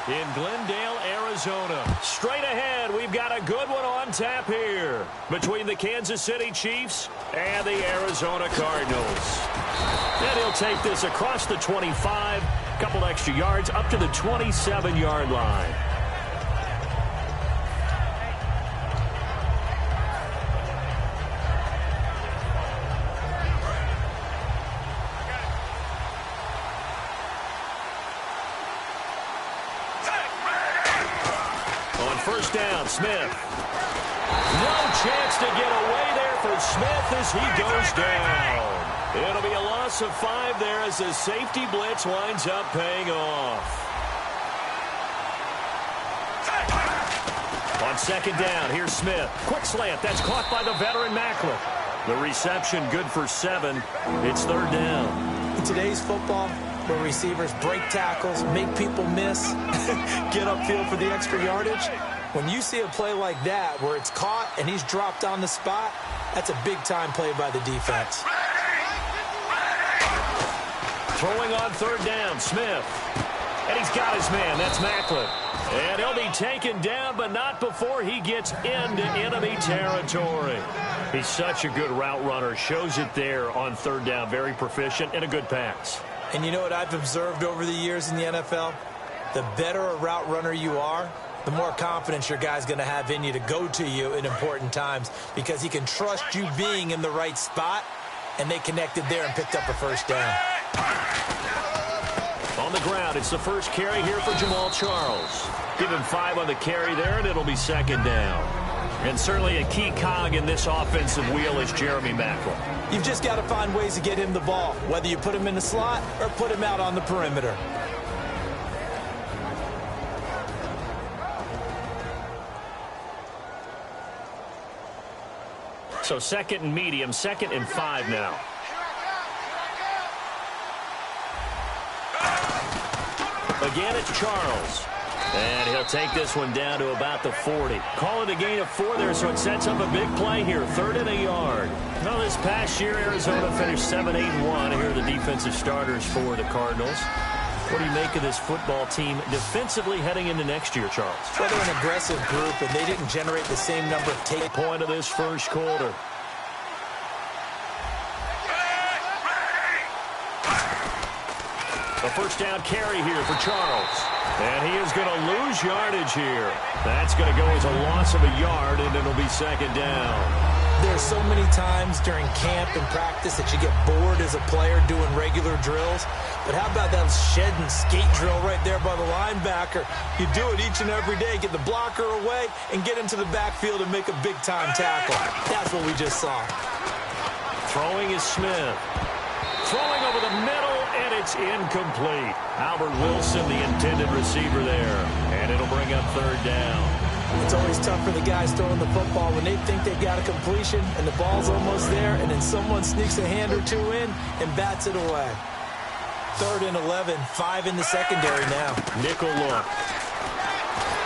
in Glendale, Arizona. Straight ahead, we've got a good one on tap here between the Kansas City Chiefs and the Arizona Cardinals. And he'll take this across the 25, couple extra yards up to the 27-yard line. First down, Smith. No chance to get away there for Smith as he goes down. It'll be a loss of 5 there as the safety blitz winds up paying off. On second down, here's Smith. Quick slant. That's caught by the veteran Macklin. The reception good for 7. It's third down. In today's football, where receivers break tackles, make people miss, get upfield for the extra yardage, when you see a play like that where it's caught and he's dropped on the spot, that's a big-time play by the defense. Throwing on third down, Smith. And he's got his man. That's Macklin. And he'll be taken down, but not before he gets into enemy territory. He's such a good route runner. Shows it there on third down. Very proficient and a good pass. And you know what I've observed over the years in the NFL? The better a route runner you are, the more confidence your guy's going to have in you to go to you in important times because he can trust you being in the right spot, and they connected there and picked up a first down. On the ground, it's the first carry here for Jamal Charles. Give him 5 on the carry there, and it'll be second down. And certainly a key cog in this offensive wheel is Jeremy Macklin. You've just got to find ways to get him the ball, whether you put him in the slot or put him out on the perimeter. So second and medium, 2nd and 5 now. Again, it's Charles. And he'll take this one down to about the 40. Call it a gain of 4 there, so it sets up a big play here. 3rd and a yard. Now, this past year, Arizona finished 7-8-1. Here are the defensive starters for the Cardinals. What do you make of this football team defensively heading into next year, Charles? Well, they're an aggressive group, and they didn't generate the same number of take point of this first quarter. A first down carry here for Charles. And he is going to lose yardage here. That's going to go as a loss of a yard, and it'll be second down. There's so many times during camp and practice that you get bored as a player doing regular drills. But how about that shed and skate drill right there by the linebacker? You do it each and every day. Get the blocker away and get into the backfield and make a big-time tackle. That's what we just saw. Throwing is Smith. Throwing over the middle, and it's incomplete. Albert Wilson, the intended receiver there. And it'll bring up third down. It's always tough for the guys throwing the football when they think they've got a completion and the ball's almost there, and then someone sneaks a hand or two in and bats it away. 3rd and 11, 5 in the secondary now. Nickel look.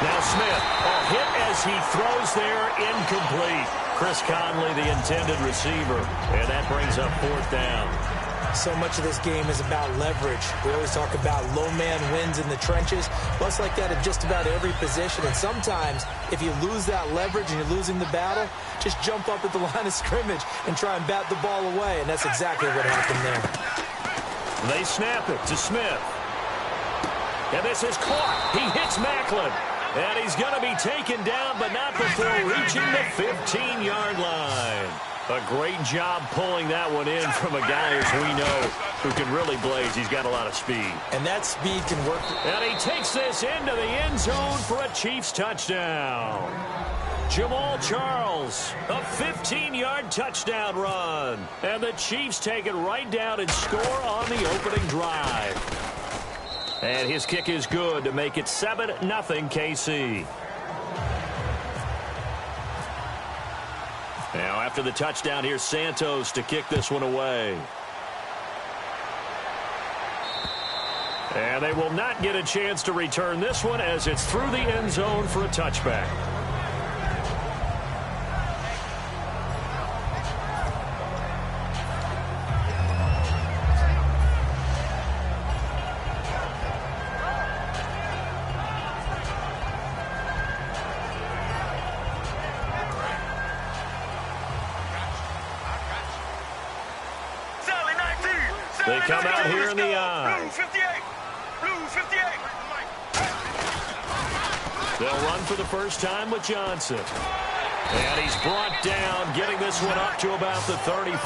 Now Smith, a hit as he throws there, incomplete. Chris Conley, the intended receiver, and that brings up 4th down. So much of this game is about leverage. We always talk about low man wins in the trenches. Well, it's like that at just about every position. And sometimes, if you lose that leverage and you're losing the battle, just jump up at the line of scrimmage and try and bat the ball away. And that's exactly what happened there. They snap it to Smith. And this is caught. He hits Macklin. And he's going to be taken down, but not before reaching the 15-yard line. A great job pulling that one in from a guy, as we know, who can really blaze. He's got a lot of speed. And that speed can work. And he takes this into the end zone for a Chiefs touchdown. Jamal Charles, a 15-yard touchdown run. And the Chiefs take it right down and score on the opening drive. And his kick is good to make it 7-0 KC. Now, after the touchdown, here's Santos to kick this one away. And they will not get a chance to return this one as it's through the end zone for a touchback. come out here in the eye. Blue 58. Blue 58. They'll run for the first time with Johnson. And he's brought down, getting this one up to about the 35.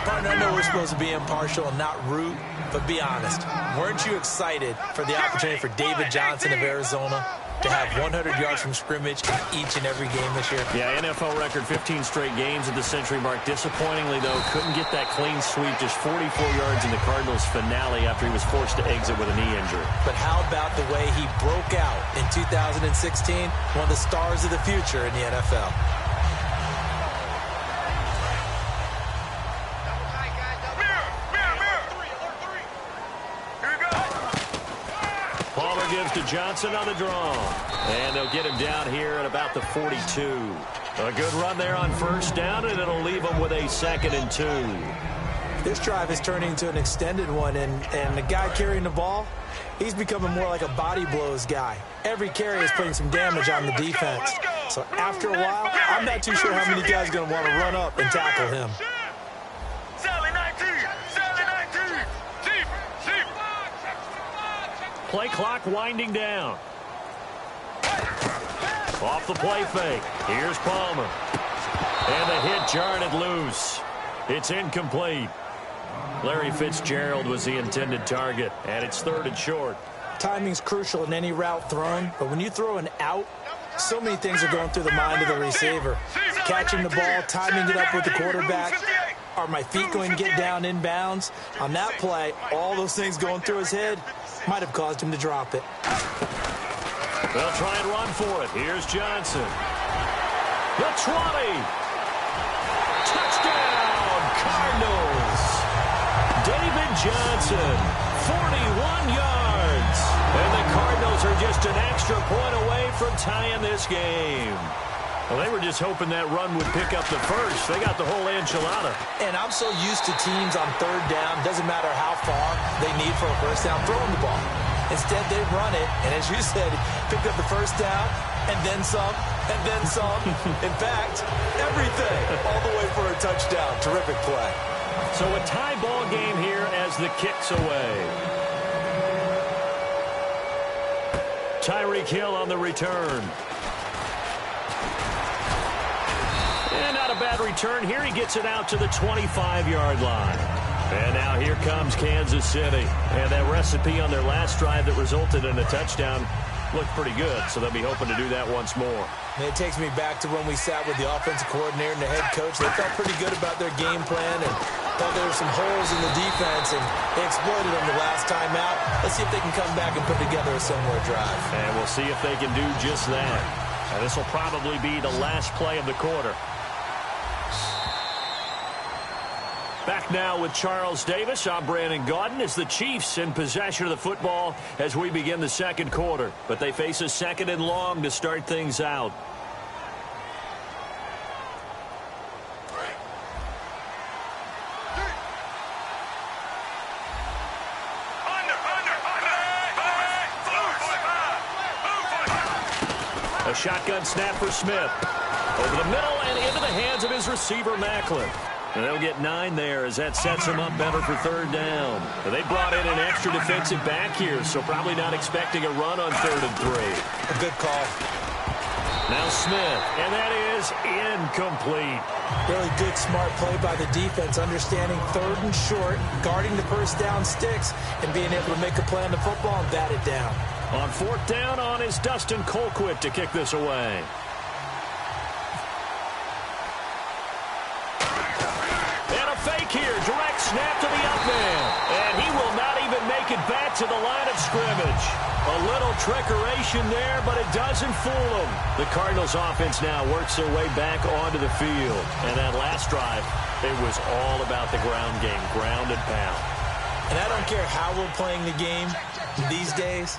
Partner, I know we're supposed to be impartial and not root, but be honest. Weren't you excited for the opportunity for David Johnson of Arizona to have 100 yards from scrimmage in each and every game this year? Yeah, NFL record 15 straight games at the century mark. Disappointingly, though, couldn't get that clean sweep. Just 44 yards in the Cardinals' finale after he was forced to exit with a knee injury. But how about the way he broke out in 2016? One of the stars of the future in the NFL. Palmer gives to Johnson on the draw. And they'll get him down here at about the 42. A good run there on first down, and it'll leave him with a 2nd and 2. This drive is turning into an extended one, and the guy carrying the ball, he's becoming more like a body blows guy. Every carry is putting some damage on the defense. So after a while, I'm not too sure how many guys are going to want to run up and tackle him. Play clock winding down. Off the play fake. Here's Palmer. And the hit jarred it loose. It's incomplete. Larry Fitzgerald was the intended target, and it's 3rd and short. Timing's crucial in any route thrown, but when you throw an out, so many things are going through the mind of the receiver. Catching the ball, timing it up with the quarterback. Are my feet going to get down in bounds? On that play, all those things going through his head might have caused him to drop it. They'll try and run for it. Here's Johnson. The 20. Touchdown, Cardinals. David Johnson, 41 yards. And the Cardinals are just an extra point away from tying this game. Well, they were just hoping that run would pick up the first. They got the whole enchilada. And I'm so used to teams on 3rd down, doesn't matter how far they need for a first down, throwing the ball. Instead, they run it, and as you said, picked up the first down, and then some, and then some. In fact, everything, all the way for a touchdown. Terrific play. So a tie ball game here as the kick's away. Tyreek Hill on the return. And not a bad return here. He gets it out to the 25-yard line. And now here comes Kansas City. And that recipe on their last drive that resulted in a touchdown looked pretty good, so they'll be hoping to do that once more. And it takes me back to when we sat with the offensive coordinator and the head coach. They felt pretty good about their game plan and thought there were some holes in the defense, and they exploited them the last time out. Let's see if they can come back and put together a similar drive. And we'll see if they can do just that. And this will probably be the last play of the quarter. Back now with Charles Davis. I'm Brandon Gaudin. As the Chiefs in possession of the football as we begin the second quarter. But they face a 2nd and long to start things out. A shotgun snap for Smith. Over the middle and into the hands of his receiver, Macklin. And they'll get 9 there as that sets him up better for 3rd down. And they brought in an extra defensive back here, so probably not expecting a run on 3rd and 3. A good call. Now Smith, and that is incomplete. Really good, smart play by the defense, understanding 3rd and short, guarding the first down sticks, and being able to make a play on the football and bat it down. On 4th down on is Dustin Colquitt to kick this away. Fake here, direct snap to the up man. And he will not even make it back to the line of scrimmage. A little trickeration there, but it doesn't fool him. The Cardinals offense now works their way back onto the field. And that last drive, it was all about the ground game, ground and pound. And I don't care how we're playing the game these days,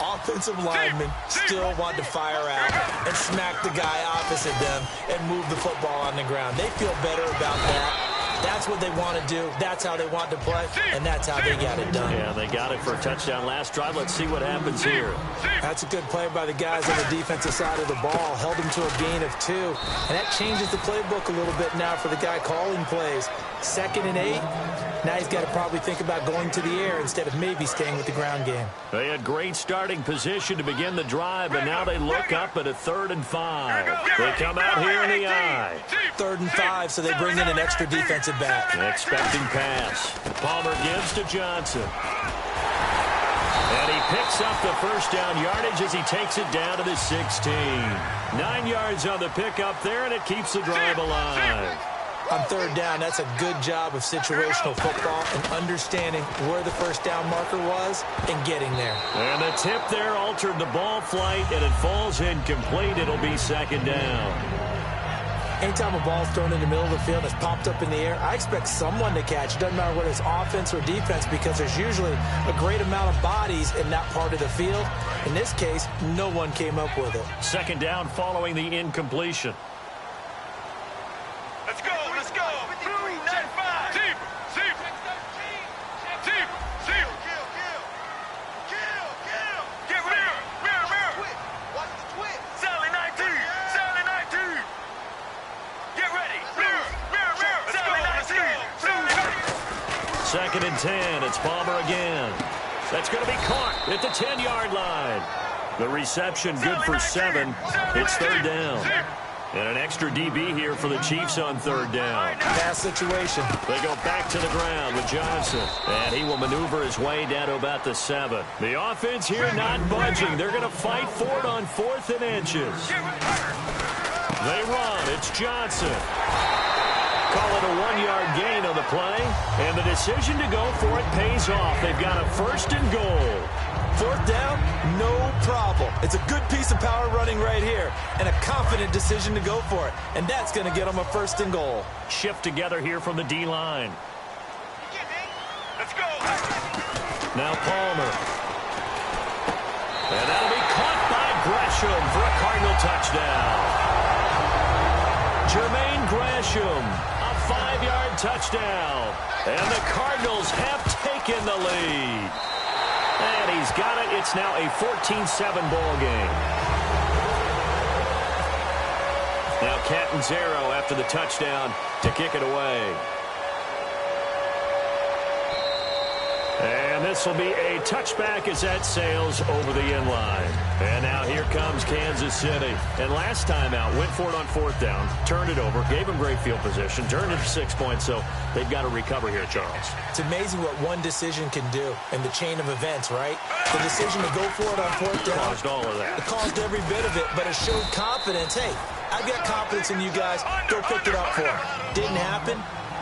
offensive linemen still want to fire out and smack the guy opposite them and move the football on the ground. They feel better about that. That's what they want to do. That's how they want to play, and that's how they got it done. Yeah, they got it for a touchdown last drive. Let's see what happens here. That's a good play by the guys on the defensive side of the ball. Held him to a gain of 2, and that changes the playbook a little bit now for the guy calling plays. 2nd and 8. Now he's got to probably think about going to the air instead of maybe staying with the ground game. They had great starting position to begin the drive, but now they look up at a 3rd and 5. They come out here in the I. 3rd and 5, so they bring in an extra defensive back. Expecting pass. Palmer gives to Johnson. And he picks up the first down yardage as he takes it down to the 16. 9 yards on the pickup there, and it keeps the drive alive. On 3rd down, that's a good job of situational football and understanding where the first down marker was and getting there. And the tip there altered the ball flight, and it falls incomplete. It'll be 2nd down. Anytime a ball's thrown in the middle of the field and it's popped up in the air, I expect someone to catch. It doesn't matter whether it's offense or defense because there's usually a great amount of bodies in that part of the field. In this case, no one came up with it. 2nd down following the incompletion. Let's go, let's go. Blue, 95. Zip, zip. Zip, zip. Kill. Get mirror. Watch the twist. Sally 19. Sally 19. Get ready. Mirror. Sally 19. Sally 19. 2nd and 10. It's Palmer again. That's going to be caught at the 10-yard line. The reception good for 7. It's 3rd down. And an extra DB here for the Chiefs on 3rd down. Pass situation. They go back to the ground with Johnson. And he will maneuver his way down to about the 7. The offense here not budging. They're going to fight for it on 4th and inches. They run. It's Johnson. Call it a 1-yard gain on the play. And the decision to go for it pays off. They've got a 1st and goal. 4th down, no problem. It's a good piece of power running right here and a confident decision to go for it. And that's going to get them a 1st and goal. Shift together here from the D-line. Let's go. Now Palmer. And that'll be caught by Gresham for a Cardinal touchdown. Jermaine Gresham, a 5-yard touchdown. And the Cardinals have taken the lead. And he's got it. It's now a 14-7 ball game. Now Catanzaro after the touchdown to kick it away. And this will be a touchback as that sails over the end line. And now here comes Kansas City. And last time out, went for it on 4th down, turned it over, gave them great field position, turned it for 6 points, so they've got to recover here, Charles. It's amazing what one decision can do in the chain of events, right? The decision to go for it on 4th down. Caused all of that. It caused every bit of it, but it showed confidence. Hey, I've got confidence in you guys. Go pick it up for them. Didn't happen.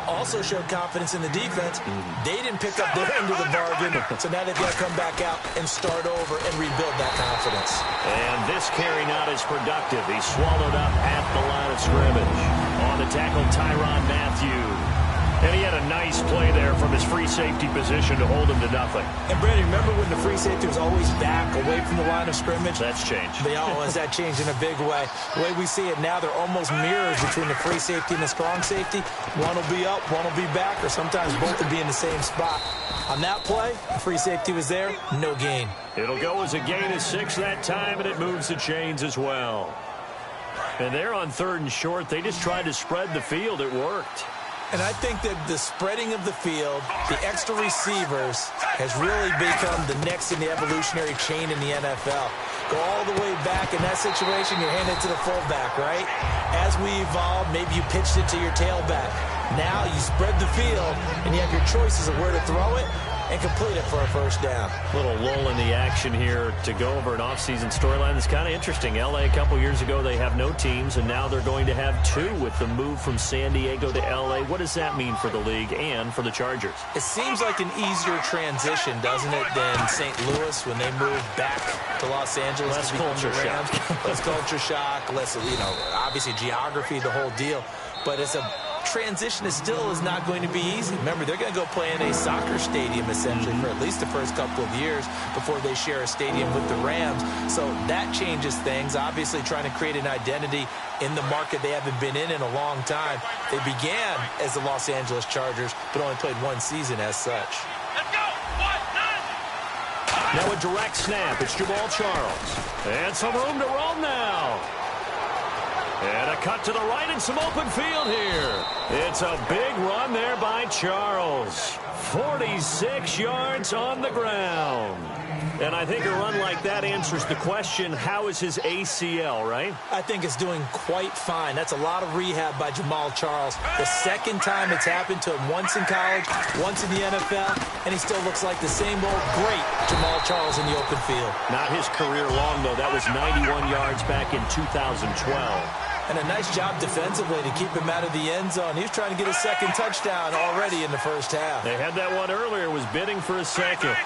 Also showed confidence in the defense. They didn't pick up their end of the bargain, so now they've got to come back out and start over and rebuild that confidence. And this carry not as productive. He's swallowed up at the line of scrimmage. On the tackle, Tyrann Mathieu. And he had a nice play there from his free safety position to hold him to nothing. And, Brandon, remember when the free safety was always back away from the line of scrimmage? That's changed. Has that changed in a big way? The way we see it now, they're almost mirrors between the free safety and the strong safety. One will be up, one will be back, or sometimes both will be in the same spot. On that play, the free safety was there, no gain. It'll go as a gain of 6 that time, and it moves the chains as well. And they're on 3rd and short. They just tried to spread the field. It worked. And I think that the spreading of the field, the extra receivers, has really become the next in the evolutionary chain in the NFL. Go all the way back in that situation, you're handed to the fullback, right? As we evolve, maybe you pitched it to your tailback. Now you spread the field, and you have your choices of where to throw it and complete it for a 1st down. Little lull in the action here to go over an offseason storyline that's kind of interesting. L.A. a couple years ago, they have no teams, and now they're going to have 2 with the move from San Diego to L.A. What does that mean for the league and for the Chargers? It seems like an easier transition, doesn't it, than St. Louis when they moved back to Los Angeles. Less culture shock. Less culture shock, less, obviously geography, the whole deal. But it's a transition still is not going to be easy. Remember, they're going to go play in a soccer stadium essentially for at least the first couple of years before they share a stadium with the Rams. So that changes things. Obviously trying to create an identity in the market they haven't been in a long time. They began as the Los Angeles Chargers, but only played 1 season as such. Let's go. 1-9. Now a direct snap. It's Jamal Charles. And some room to roam now. And a cut to the right and some open field here. It's a big run there by Charles. 46 yards on the ground. And I think a run like that answers the question, how is his ACL, right? I think it's doing quite fine. That's a lot of rehab by Jamal Charles. The second time it's happened to him, once in college, once in the NFL, and he still looks like the same old great Jamal Charles in the open field. Not his career long, though. That was 91 yards back in 2012. And a nice job defensively to keep him out of the end zone. He was trying to get a second touchdown already in the first half. They had that one earlier, was bidding for a second.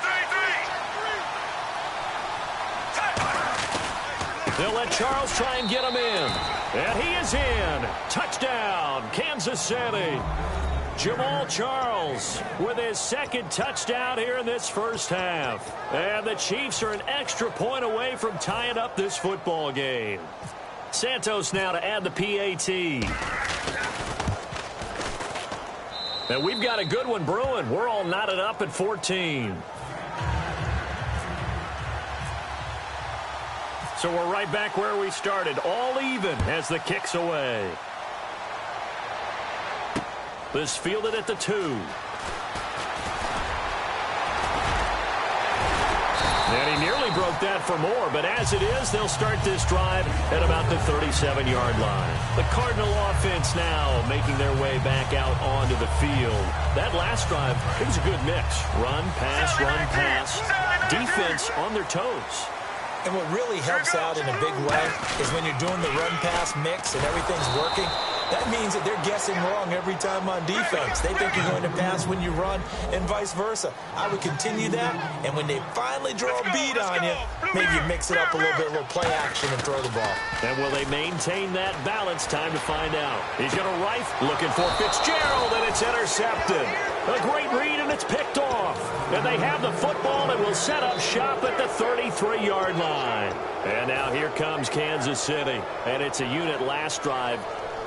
They'll let Charles try and get him in. And he is in. Touchdown, Kansas City. Jamal Charles with his second touchdown here in this first half. And the Chiefs are an extra point away from tying up this football game. Santos now to add the PAT. And we've got a good one brewing. We're all knotted up at 14. So we're right back where we started, all even as the kick's away. This fielded at the 2. And he nearly broke that for more, but as it is, they'll start this drive at about the 37-yard line. The Cardinal offense now making their way back out onto the field. That last drive, it was a good mix. Run, pass, defense on their toes. And what really helps out in a big way is when you're doing the run-pass mix and everything's working, that means that they're guessing wrong every time on defense. They think you're going to pass when you run and vice versa. I would continue that, and when they finally draw a bead on you, maybe you mix it up a little play action and throw the ball. And will they maintain that balance? Time to find out. He's got a rifle looking for Fitzgerald, and it's intercepted. A great read, and it's picked off. And they have the football and will set up shop at the 33-yard line. And now here comes Kansas City. And it's a unit last drive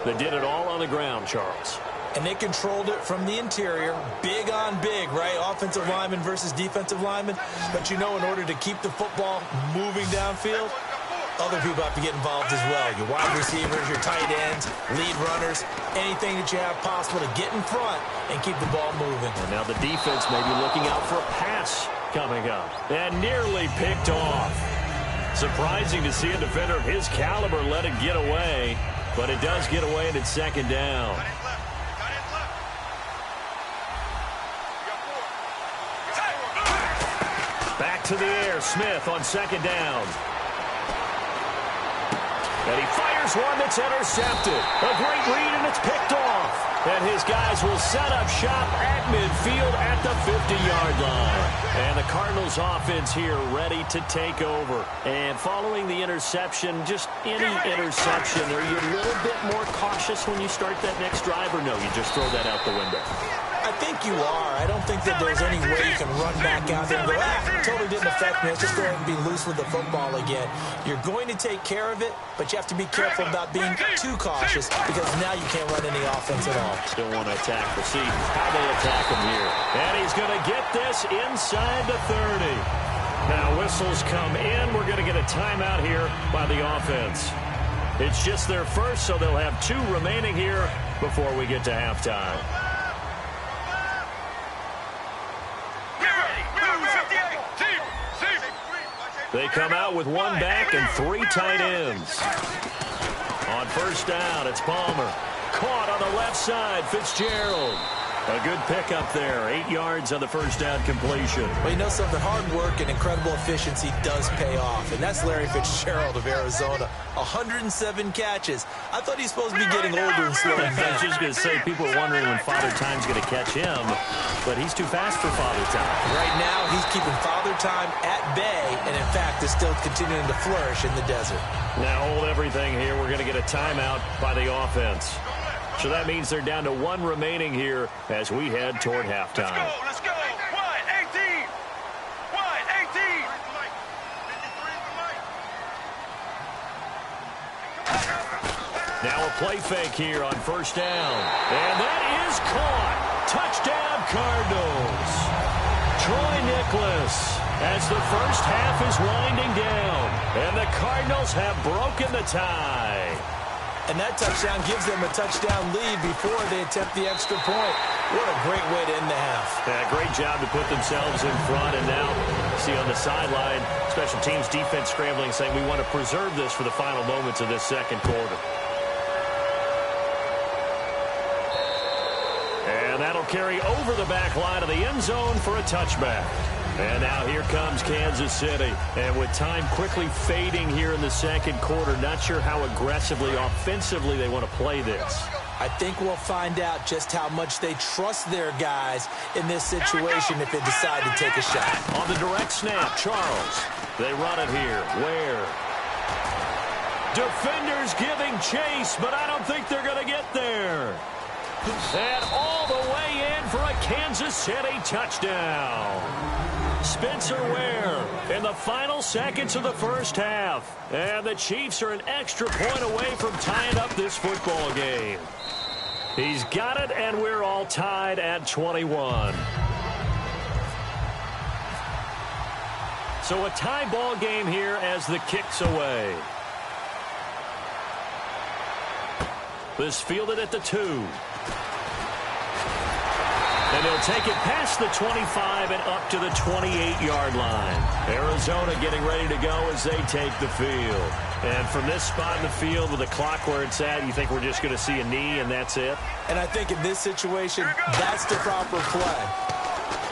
that did it all on the ground, Charles. And they controlled it from the interior, big on big, right? Offensive lineman versus defensive lineman. But you know, in order to keep the football moving downfield, other people have to get involved as well. Your wide receivers, your tight ends, lead runners, anything that you have possible to get in front and keep the ball moving. And now the defense may be looking out for a pass coming up. And nearly picked off. Surprising to see a defender of his caliber let it get away. But it does get away, and it's second down. Back to the air. Smith on second down. And he fires one that's intercepted. A great read, and it's picked off. And his guys will set up shop at midfield at the 50-yard line. And the Cardinals offense here ready to take over. And following the interception, just any interception, are you a little bit more cautious when you start that next drive, or no, you just throw that out the window? I think you are. I don't think that there's any way you can run back out there and go, totally didn't affect me. Let's just go ahead and be loose with the football again. You're going to take care of it, but you have to be careful about being too cautious because now you can't run any offense at all. Still want to attack. We'll see how they attack him here. And he's going to get this inside the 30. Now whistles come in. We're going to get a timeout here by the offense. It's just their first, so they'll have 2 remaining here before we get to halftime. They come out with 1 back and 3 tight ends. On first down, it's Palmer. Caught on the left side, Fitzgerald. A good pickup there. 8 yards on the first down completion. Well, you know something, hard work and incredible efficiency does pay off. And that's Larry Fitzgerald of Arizona. 107 catches. I thought he's supposed to be getting older and slowing down. I was just going to say, people are wondering when Father Time's going to catch him. But he's too fast for Father Time. Right now, he's keeping Father Time at bay. And in fact, is still continuing to flourish in the desert. Now hold everything here. We're going to get a timeout by the offense. So that means they're down to 1 remaining here as we head toward halftime. Let's go. 1-18. 1-18. Now a play fake here on first down. And that is caught. Touchdown, Cardinals. Troy Nicholas as the first half is winding down. And the Cardinals have broken the tie. And that touchdown gives them a touchdown lead before they attempt the extra point. What a great way to end the half. Yeah, great job to put themselves in front. And now, see on the sideline, special teams defense scrambling, saying we want to preserve this for the final moments of this second quarter. And that'll carry over the back line of the end zone for a touchback. And now here comes Kansas City. And with time quickly fading here in the second quarter, not sure how aggressively, offensively they want to play this. I think we'll find out just how much they trust their guys in this situation if they decide to take a shot. On the direct snap, Charles. They run it here. Ware. Defenders giving chase, but I don't think they're going to get there. And all the way in for a Kansas City touchdown. Spencer Ware in the final seconds of the first half. And the Chiefs are an extra point away from tying up this football game. He's got it, and we're all tied at 21. So a tie ball game here as the kick's away. This fielded at the 2. And he'll take it past the 25 and up to the 28-yard line. Arizona getting ready to go as they take the field. And from this spot in the field with the clock where it's at, you think we're just going to see a knee and that's it? And I think in this situation, that's the proper play.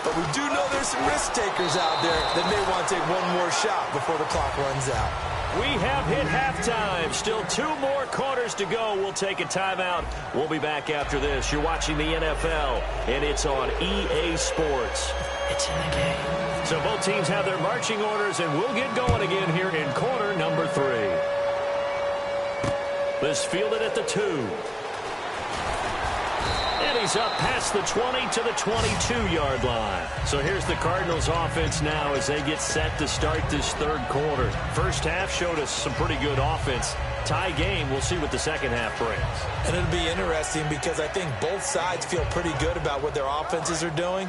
But we do know there's some risk takers out there that may want to take one more shot before the clock runs out. We have hit halftime. Still 2 more quarters to go. We'll take a timeout. We'll be back after this. You're watching the NFL, and it's on EA Sports. It's in the game. So both teams have their marching orders, and we'll get going again here in quarter number 3. This fielded at the 2. And he's up past the 20 to the 22-yard line. So here's the Cardinals offense now as they get set to start this third quarter. First half showed us some pretty good offense. Tie game, we'll see what the second half brings. And it'll be interesting because I think both sides feel pretty good about what their offenses are doing.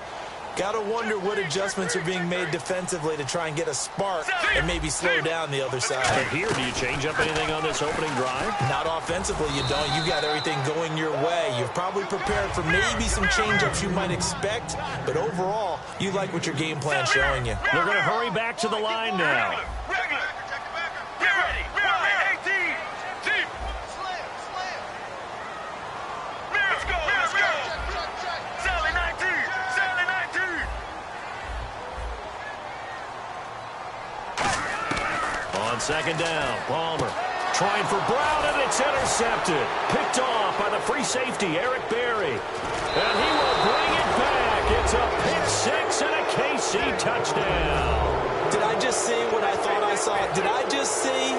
Got to wonder what adjustments are being made defensively to try and get a spark and maybe slow down the other side. But here, do you change up anything on this opening drive? Not offensively, you don't. You got everything going your way. You've probably prepared for maybe some change-ups you might expect, but overall, you like what your game plan's showing you. They're going to hurry back to the line now. Get ready. 18. Deep. Let's go. Let's go. Sally 19. Sally 19. On second down, Palmer trying for Brown, and it's intercepted. Picked off by the free safety, Eric Berry. And he will bring it back. It's a pick 6 and a KC touchdown. Did I just see what I thought I saw? Did I just see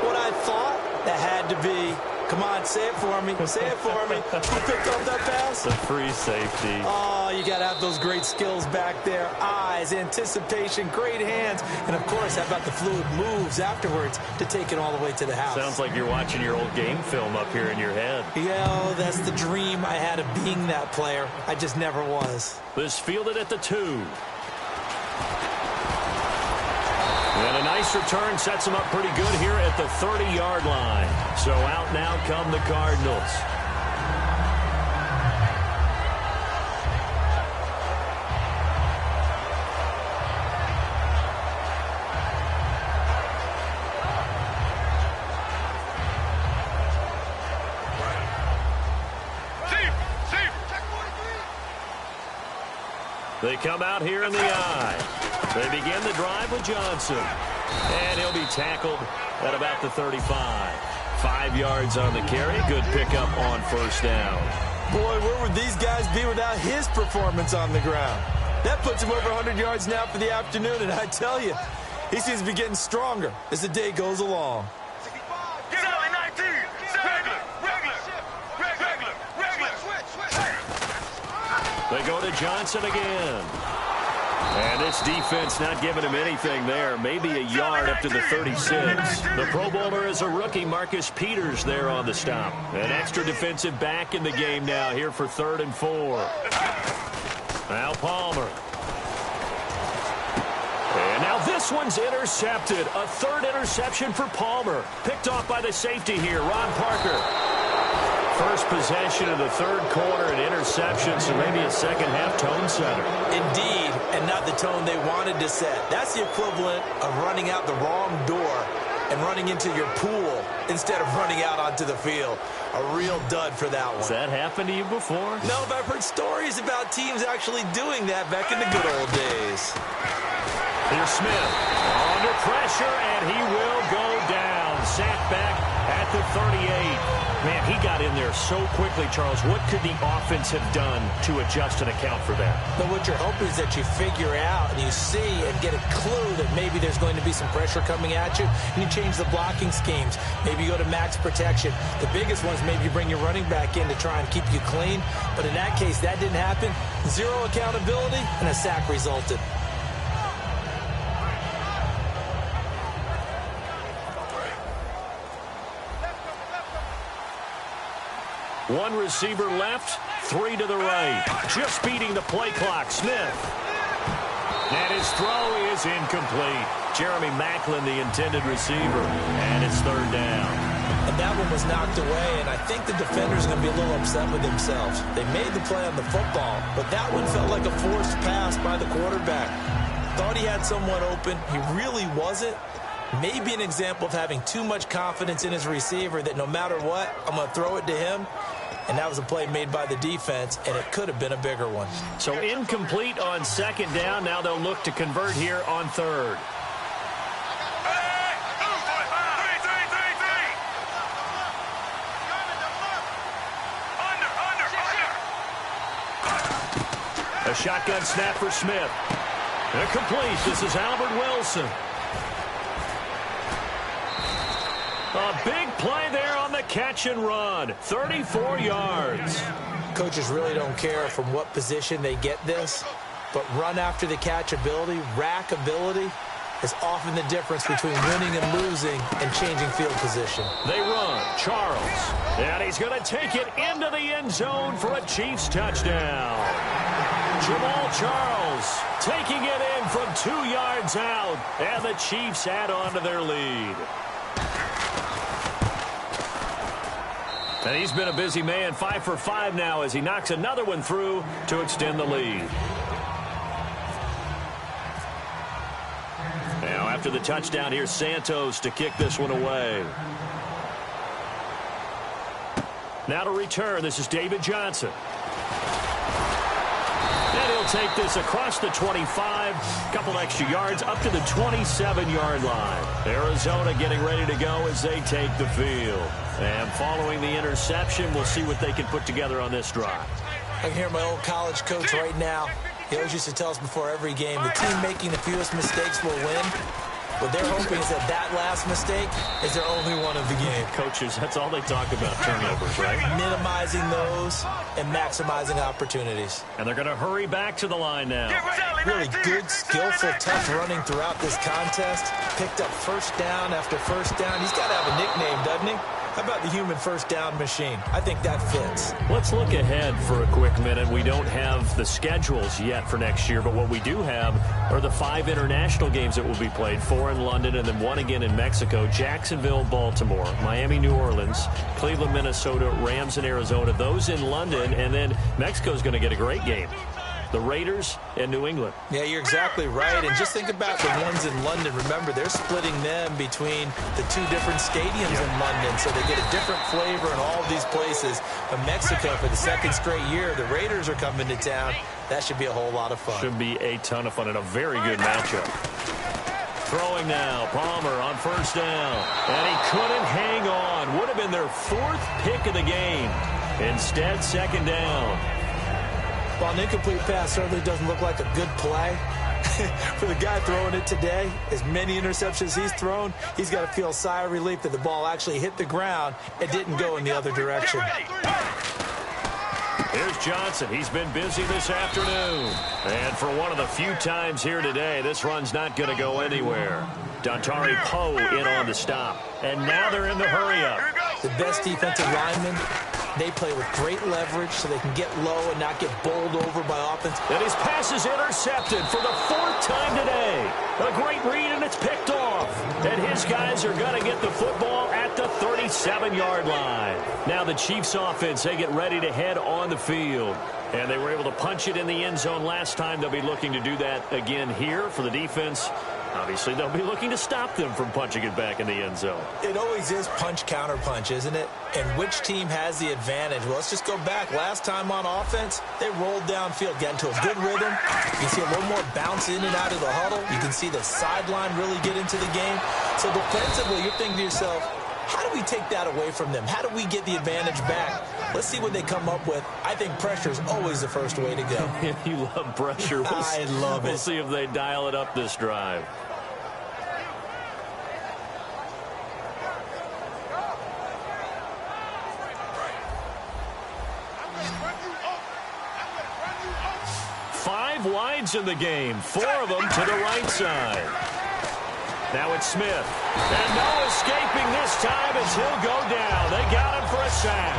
what I thought? That had to be. Come on, say it for me. Say it for me. Who picked up that pass? The free safety. Oh, you got to have those great skills back there. Eyes, anticipation, great hands. And, of course, how about the fluid moves afterwards to take it all the way to the house? Sounds like you're watching your old game film up here in your head. Yeah, that's the dream I had of being that player. I just never was. This fielded at the 2. And a nice return sets them up pretty good here at the 30-yard line. So out now come the Cardinals. They come out here in the eye. They begin the drive with Johnson. And he'll be tackled at about the 35. 5 yards on the carry. Good pickup on first down. Boy, where would these guys be without his performance on the ground? That puts him over 100 yards now for the afternoon, and I tell you, he seems to be getting stronger as the day goes along. Sally 19. Regular. They go to Johnson again. And this defense not giving him anything there. Maybe a yard up to the 36. The Pro Bowler is a rookie, Marcus Peters, there on the stop. An extra defensive back in the game now here for 3rd and 4. Now Palmer. And now this one's intercepted. A 3rd interception for Palmer. Picked off by the safety here, Ron Parker. First possession of the third quarter, an interception, so maybe a second-half tone setter. Indeed, and not the tone they wanted to set. That's the equivalent of running out the wrong door and running into your pool instead of running out onto the field. A real dud for that one. Has that happened to you before? No, but I've heard stories about teams actually doing that back in the good old days. Here's Smith under pressure, and he will go down. Sacked back at the 38. Man, he got in there so quickly, Charles. What could the offense have done to adjust and account for that? But what you're hoping is that you figure out and you see and get a clue that maybe there's going to be some pressure coming at you, and you change the blocking schemes. Maybe you go to max protection. The biggest ones, maybe you bring your running back in to try and keep you clean. But in that case, that didn't happen. Zero accountability, and a sack resulted. One receiver left, three to the right. Just beating the play clock, Smith. And his throw is incomplete. Jeremy Maclin, the intended receiver, and it's third down. And that one was knocked away, and I think the defenders are going to be a little upset with themselves. They made the play on the football, but that one felt like a forced pass by the quarterback. Thought he had someone open. He really wasn't. Maybe an example of having too much confidence in his receiver that no matter what, I'm going to throw it to him. And that was a play made by the defense, and it could have been a bigger one. So incomplete on second down. Now they'll look to convert here on third. A shotgun snap for Smith. And complete. This is Albert Wilson. A big play there on the catch and run. 34 yards. Coaches really don't care from what position they get this, but run after the catch ability, rack ability, is often the difference between winning and losing and changing field position. They run. Charles. And he's going to take it into the end zone for a Chiefs touchdown. Jamal Charles taking it in from 2 yards out, and the Chiefs add on to their lead. And he's been a busy man, 5 for 5 now as he knocks another one through to extend the lead. Now after the touchdown, here's Santos to kick this one away. Now to return, this is David Johnson. And he'll take this across the 25, couple extra yards up to the 27-yard line. Arizona getting ready to go as they take the field. And following the interception, we'll see what they can put together on this drive. I can hear my old college coach right now. He always used to tell us before every game, the team making the fewest mistakes will win. What they're hoping is that that last mistake is their only one of the game. Coaches, that's all they talk about, turnovers, right? Minimizing those and maximizing opportunities. And they're going to hurry back to the line now. Really good, skillful, tough running throughout this contest. Picked up first down after first down. He's got to have a nickname, doesn't he? How about the human first down machine? I think that fits. Let's look ahead for a quick minute. We don't have the schedules yet for next year, but what we do have are the 5 international games that will be played, 4 in London and then 1 again in Mexico, Jacksonville, Baltimore, Miami, New Orleans, Cleveland, Minnesota, Rams, and Arizona. Those in London, and then Mexico's going to get a great game. The Raiders and New England. Yeah, you're exactly right. And just think about the ones in London. Remember, they're splitting them between the 2 different stadiums in London, so they get a different flavor in all of these places. But Mexico, for the 2nd straight year, the Raiders are coming to town. That should be a whole lot of fun. Should be a ton of fun and a very good matchup. Throwing now, Palmer on first down. And he couldn't hang on. Would have been their 4th pick of the game. Instead, 2nd down. Well, an incomplete pass certainly doesn't look like a good play. For the guy throwing it today, as many interceptions he's thrown, he's got to feel a sigh of relief that the ball actually hit the ground and didn't go in the other direction. Here's Johnson. He's been busy this afternoon. And for one of the few times here today, this run's not going to go anywhere. Dontari Poe in on the stop. And now they're in the hurry-up. The best defensive lineman They play with great leverage so they can get low and not get bowled over by offense. And his pass is intercepted for the 4th time today. A great read, and it's picked off. And his guys are going to get the football at the 37-yard line. Now the Chiefs offense, they get ready to head on the field. And they were able to punch it in the end zone last time. They'll be looking to do that again here for the defense. Obviously, they'll be looking to stop them from punching it back in the end zone. It always is punch, counter punch, isn't it? And which team has the advantage? Well, let's just go back. Last time on offense, they rolled downfield, got into a good rhythm. You see a little more bounce in and out of the huddle. You can see the sideline really get into the game. So defensively, you're thinking to yourself, how do we take that away from them? How do we get the advantage back? Let's see what they come up with. I think pressure is always the first way to go. You love pressure. I love it. We'll see if they dial it up this drive. Five wides in the game, 4 of them to the right side. Now it's Smith. And no escaping this time as he'll go down. They got him for a sack.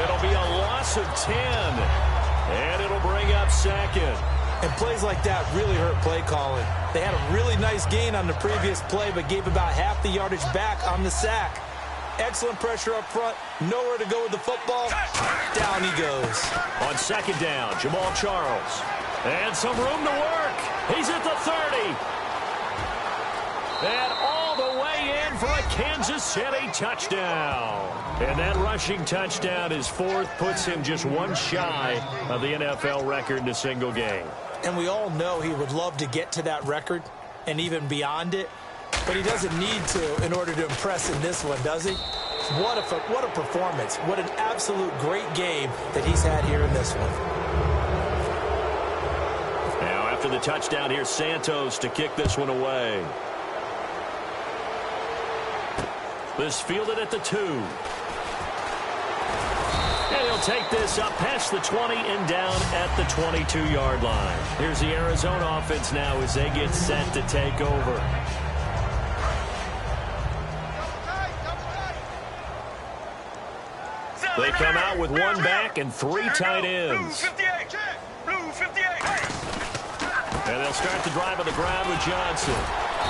It'll be a loss of 10. And it'll bring up 2nd. And plays like that really hurt play calling. They had a really nice gain on the previous play, but gave about half the yardage back on the sack. Excellent pressure up front. Nowhere to go with the football. Down he goes. On 2nd down, Jamal Charles. And some room to work. He's at the 30. And all the way in for a Kansas City touchdown. And that rushing touchdown, his 4th, puts him just 1 shy of the NFL record in a single game. And we all know he would love to get to that record and even beyond it. But he doesn't need to in order to impress in this one, does he? What a performance. What an absolute great game that he's had here in this one. Now after the touchdown, here's Santos to kick this one away. This fielded at the 2. And he'll take this up past the 20 and down at the 22-yard line. Here's the Arizona offense now as they get set to take over. They come out with 1 back and 3 tight ends. And they'll start the drive on the ground with Johnson.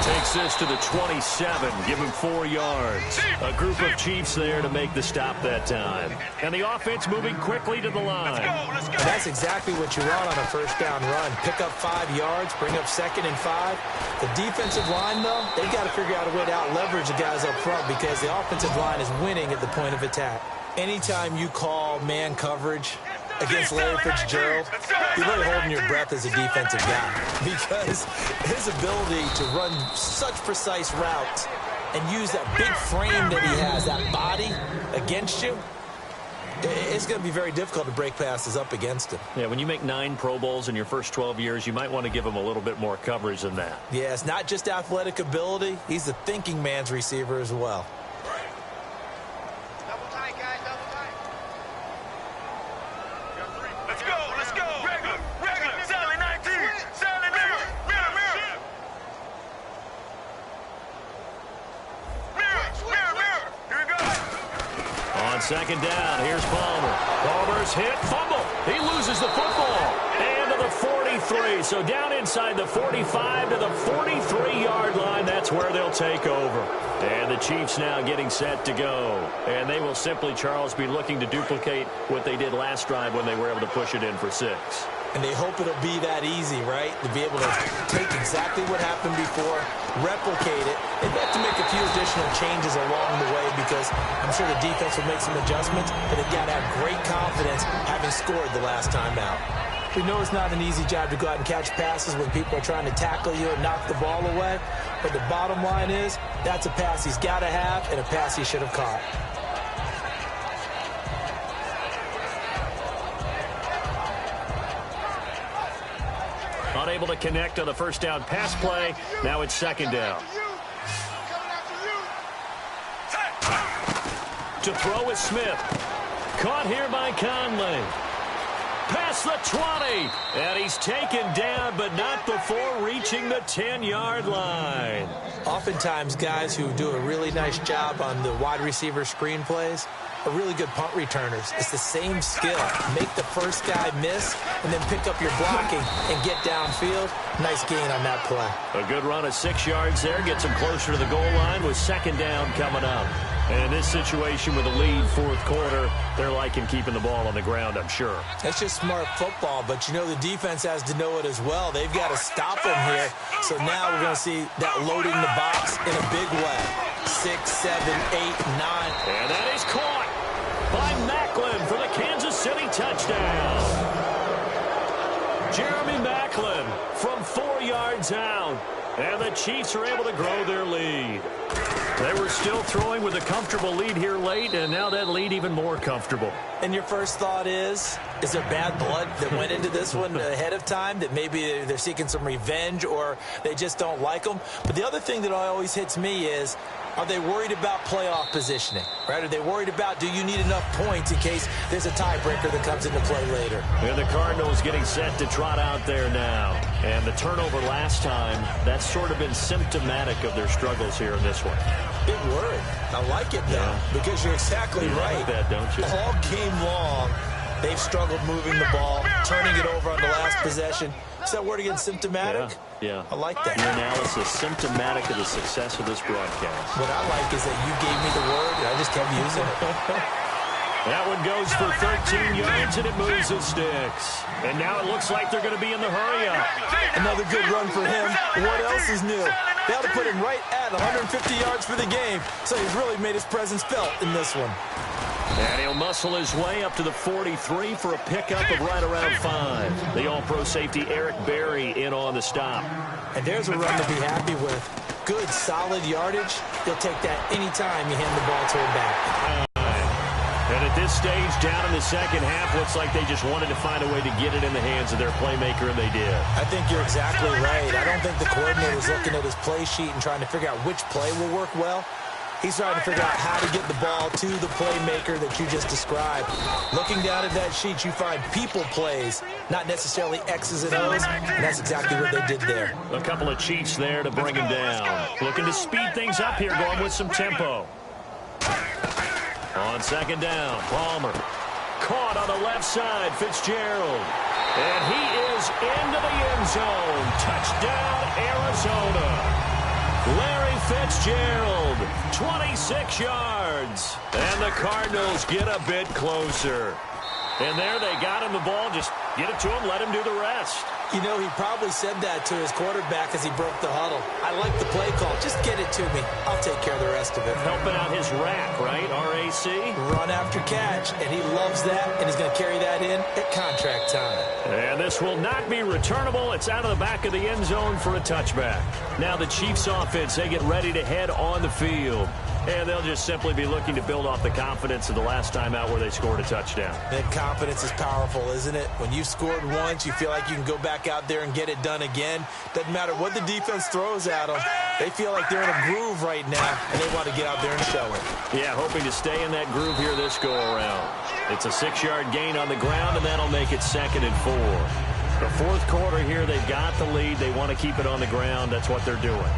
Takes this to the 27, give him 4 yards. A group of Chiefs there to make the stop that time. And the offense moving quickly to the line. Let's go. That's exactly what you want on a first down run. Pick up 5 yards, bring up 2nd and 5. The defensive line, though, they've got to figure out a way to out-leverage the guys up front because the offensive line is winning at the point of attack. Anytime you call man coverage against Larry Fitzgerald, you're really holding your breath as a defensive guy because his ability to run such precise routes and use that big frame that he has, that body against you, it's going to be very difficult to break passes up against him. Yeah, when you make 9 Pro Bowls in your first 12 years, you might want to give him a little bit more coverage than that. Yeah, it's not just athletic ability. He's the thinking man's receiver as well. On 2nd down, here's Palmer. Palmer's hit, fumble. He loses the football. And to the 43. So down inside the 45 to the 43-yard line. That's where they'll take over. And the Chiefs now getting set to go. And they will simply, Charles, be looking to duplicate what they did last drive when they were able to push it in for 6. And they hope it'll be that easy, right? To be able to take exactly what happened before, replicate it. They've got to make a few additional changes along the way because I'm sure the defense will make some adjustments, but they've got to have great confidence having scored the last time out. We know it's not an easy job to go out and catch passes when people are trying to tackle you and knock the ball away, but the bottom line is that's a pass he's got to have and a pass he should have caught. Unable to connect on the first down pass play. Now it's 2nd down. To throw is Smith. Caught here by Conley. Pass across the 20. And he's taken down, but not before reaching the 10-yard line. Oftentimes, guys who do a really nice job on the wide receiver screen plays are really good punt returners. It's the same skill. Make the first guy miss and then pick up your blocking and get downfield. Nice gain on that play. A good run of 6 yards there. Gets him closer to the goal line with second down coming up. And in this situation with a lead fourth quarter, they're liking keeping the ball on the ground, I'm sure. That's just smart football, but you know the defense has to know it as well. They've got to stop him here. So now we're going to see that loading the box in a big way. 6, 7, 8, 9. And that is caught by Macklin for the Kansas City touchdown. Jeremy Macklin from 4 yards out. And the Chiefs are able to grow their lead. They were still throwing with a comfortable lead here late, and now that lead even more comfortable. And your first thought is there bad blood that went into this one ahead of time, that maybe they're seeking some revenge or they just don't like them? But the other thing that always hits me is, are they worried about playoff positioning, right? Are they worried about, do you need enough points in case there's a tiebreaker that comes into play later? And the Cardinals getting set to trot out there now. And the turnover last time, that's sort of been symptomatic of their struggles here in this one. Big word. I like it, though, because you're exactly right. Like that, don't you? All game long, they've struggled moving the ball, turning it over on the last possession. Is that word again, symptomatic? Yeah. I like that. Your analysis, symptomatic of the success of this broadcast. What I like is that you gave me the word, and I just kept using it. That one goes for 13 yards, and it moves the sticks. And now it looks like they're going to be in the hurry-up. Another good run for him. What else is new? They ought to put him right at 150 yards for the game, so he's really made his presence felt in this one. And he'll muscle his way up to the 43 for a pickup of right around 5. The all-pro safety Eric Berry in on the stop. And there's a run to be happy with. Good, solid yardage. He'll take that anytime you hand the ball to him back. And at this stage, down in the second half, looks like they just wanted to find a way to get it in the hands of their playmaker, and they did. I think you're exactly right. I don't think the coordinator's looking at his play sheet and trying to figure out which play will work well. He's trying to figure out how to get the ball to the playmaker that you just described. Looking down at that sheet, you find people plays, not necessarily X's and O's, and that's exactly what they did there. A couple of cheats there to bring him down. Looking to speed things up here, going with some tempo. On second down, Palmer. Caught on the left side, Fitzgerald. And he is into the end zone. Touchdown, Arizona. Larry Fitzgerald, 26 yards. And the Cardinals get a bit closer. And there they got him the ball. Just get it to him, let him do the rest. You know, he probably said that to his quarterback as he broke the huddle. I like the play call. Just get it to me. I'll take care of the rest of it. Helping out his rack, right? RAC? Run after catch, and he loves that, and he's going to carry that in at contract time. And this will not be returnable. It's out of the back of the end zone for a touchback. Now the Chiefs offense, they get ready to head on the field. And they'll just simply be looking to build off the confidence of the last time out where they scored a touchdown. That confidence is powerful, isn't it? When you've scored once, you feel like you can go back out there and get it done again. Doesn't matter what the defense throws at them. They feel like they're in a groove right now, and they want to get out there and show it. Yeah, hoping to stay in that groove here this go-around. It's a 6-yard gain on the ground, and that'll make it 2nd and 4. The fourth quarter here, they've got the lead. They want to keep it on the ground. That's what they're doing.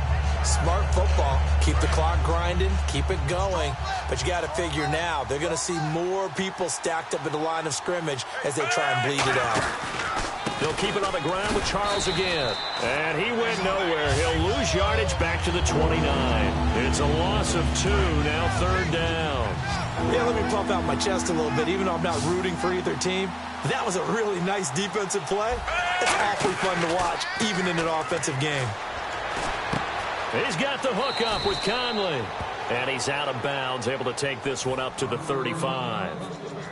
Smart football. Keep the clock grinding. Keep it going. But you got to figure now, they're going to see more people stacked up at the line of scrimmage as they try and bleed it out. They'll keep it on the ground with Charles again. And he went nowhere. He'll lose yardage back to the 29. It's a loss of 2, now 3rd down. Yeah, let me pump out my chest a little bit, even though I'm not rooting for either team. That was a really nice defensive play. It's awfully fun to watch, even in an offensive game. He's got the hook up with Conley. And he's out of bounds, able to take this one up to the 35.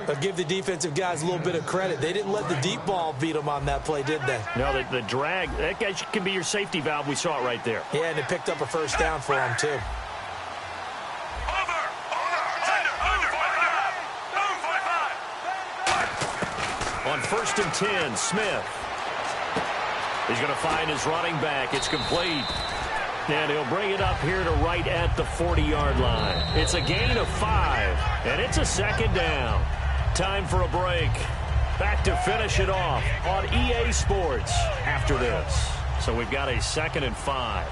But give the defensive guys a little bit of credit. They didn't let the deep ball beat them on that play, did they? No, the drag, that guy can be your safety valve. We saw it right there. Yeah, and it picked up a first down for him, too. On 1st and 10, Smith. He's going to find his running back. It's complete. And he'll bring it up here to right at the 40-yard line. It's a gain of 5, and it's a 2nd down. Time for a break. back to finish it off on EA Sports after this. So we've got a 2nd and 5.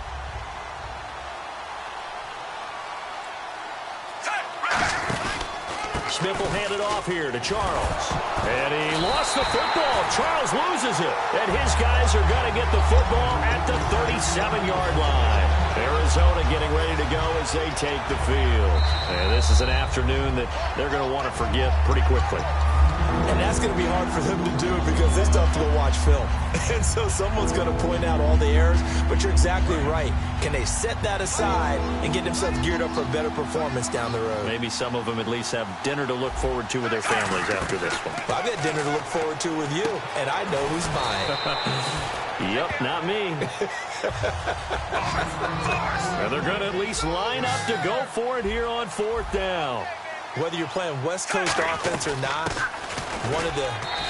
Smith will hand it off here to Charles. And he lost the football. Charles loses it. And his guys are going to get the football at the 37-yard line. Arizona getting ready to go as they take the field. And this is an afternoon that they're going to want to forget pretty quickly. And that's going to be hard for them to do because they still have to go watch film. And so someone's going to point out all the errors. But you're exactly right. Can they set that aside and get themselves geared up for a better performance down the road? Maybe some of them at least have dinner to look forward to with their families after this one. Well, I've got dinner to look forward to with you, and I know who's buying. Yep, not me. And they're going to at least line up to go for it here on 4th down. Whether you're playing West Coast offense or not, one of the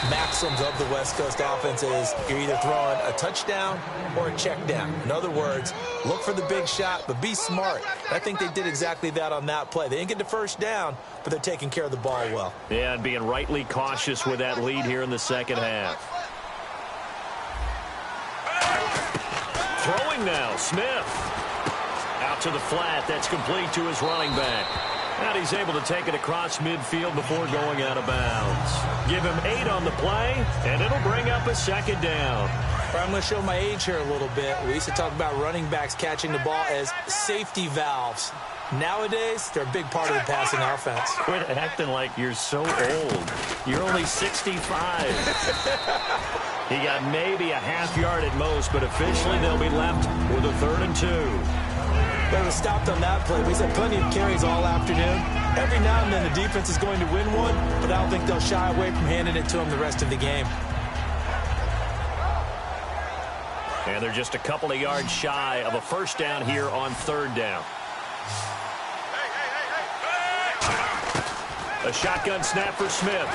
maxims of the West Coast offense is you're either throwing a touchdown or a check down. In other words, look for the big shot, but be smart. I think they did exactly that on that play. They didn't get the first down, but they're taking care of the ball well. Yeah, and being rightly cautious with that lead here in the second half. Throwing now, Smith. Out to the flat. That's complete to his running back. And he's able to take it across midfield before going out of bounds. Give him 8 on the play, and it'll bring up a 2nd down. I'm going to show my age here a little bit. We used to talk about running backs catching the ball as safety valves. Nowadays, they're a big part of the passing offense. Quit acting like you're so old. You're only 65. He got maybe a half yard at most, but officially they'll be left with a 3rd and 2. They were stopped on that play. He's had plenty of carries all afternoon. Every now and then the defense is going to win one, but I don't think they'll shy away from handing it to him the rest of the game. And they're just a couple of yards shy of a 1st down here on 3rd down. A shotgun snap for Smith.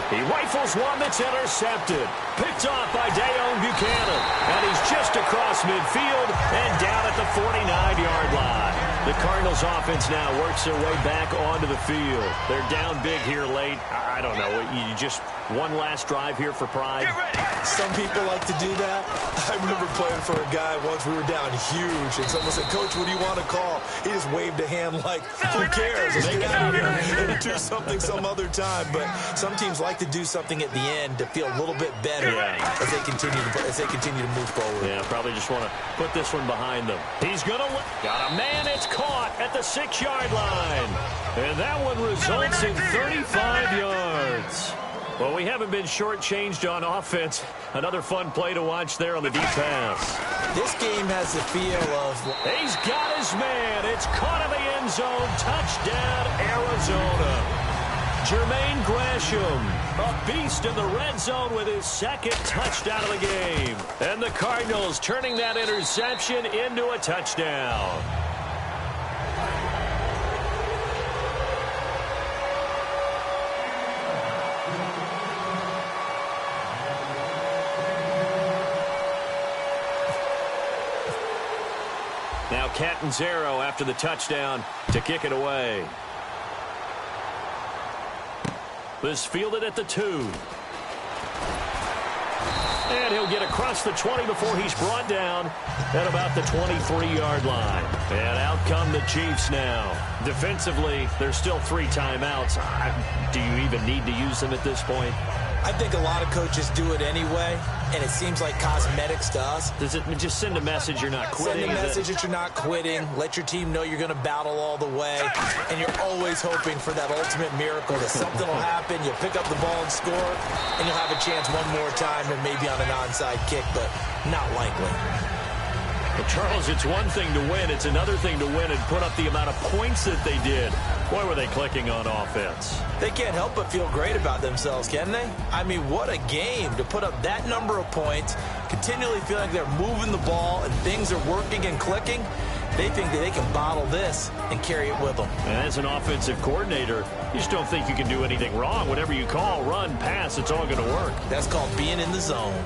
He rifles one that's intercepted. Picked off by Dayon Buchanan. And he's just across midfield and down at the 49-yard line. The Cardinals offense now works their way back onto the field. They're down big here late. I don't know. You just one last drive here for pride. Some people like to do that. I remember playing for a guy once. We were down huge, and someone said, "Coach, what do you want to call?" He just waved a hand like, "Who cares? Let's get out of here and do something some other time." But some teams like to do something at the end to feel a little bit better as they continue to move forward. Yeah, probably just want to put this one behind them. He's going to got a man. It's caught at the 6-yard line, and that one results in 35 yards. Well, we haven't been shortchanged on offense. Another fun play to watch there on the deep pass. This game has the feel of... He's got his man. It's caught in the end zone. Touchdown, Arizona. Jermaine Gresham, a beast in the red zone with his 2nd touchdown of the game. And the Cardinals turning that interception into a touchdown. Now Catanzaro after the touchdown to kick it away. This fielded at the 2. And he'll get across the 20 before he's brought down at about the 23-yard line. And out come the Chiefs now. Defensively, there's still 3 timeouts. Do you even need to use them at this point? I think a lot of coaches do it anyway, and it seems like cosmetics to us. Does it just send a message you're not quitting? Send a message that you're not quitting. Let your team know you're going to battle all the way. And you're always hoping for that ultimate miracle that something will happen. You'll pick up the ball and score, and you'll have a chance one more time and maybe on an onside kick, but not likely. Well, Charles, it's one thing to win. It's another thing to win and put up the amount of points that they did. Boy, were they clicking on offense. They can't help but feel great about themselves, can they? I mean, what a game to put up that number of points, continually feel like they're moving the ball and things are working and clicking. They think that they can bottle this and carry it with them. And as an offensive coordinator, you just don't think you can do anything wrong. Whatever you call, run, pass, it's all going to work. That's called being in the zone.